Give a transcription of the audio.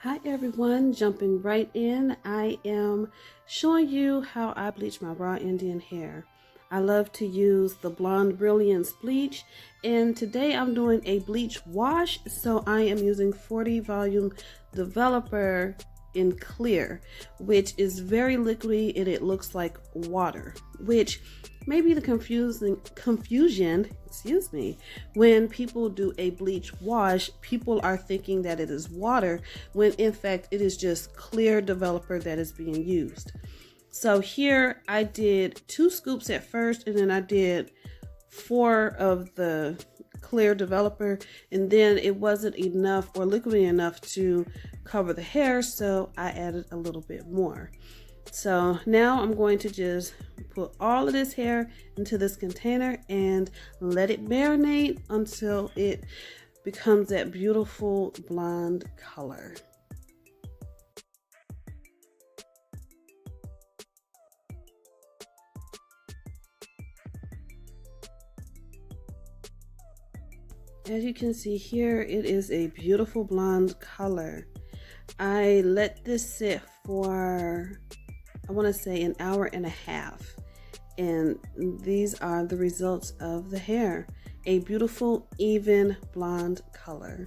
Hi everyone, jumping right in. I am showing you how I bleach my raw Indian hair. I love to use the Blonde Brilliance bleach, and today I'm doing a bleach wash, so I am using 40 volume developer in clear, which is very liquidy and it looks like water, which may be the confusion, excuse me, when people do a bleach wash. People are thinking that it is water when in fact it is just clear developer that is being used. So here I did 2 scoops at first, and then I did 4 of the clear developer, and then it wasn't enough or liquidy enough to cover the hair, so I added a little bit more. So now I'm going to just put all of this hair into this container and let it marinate until it becomes that beautiful blonde color. As you can see here, it is a beautiful blonde color. I let this sit for, I want to say, an hour and a half. And these are the results of the hair. A beautiful, even blonde color.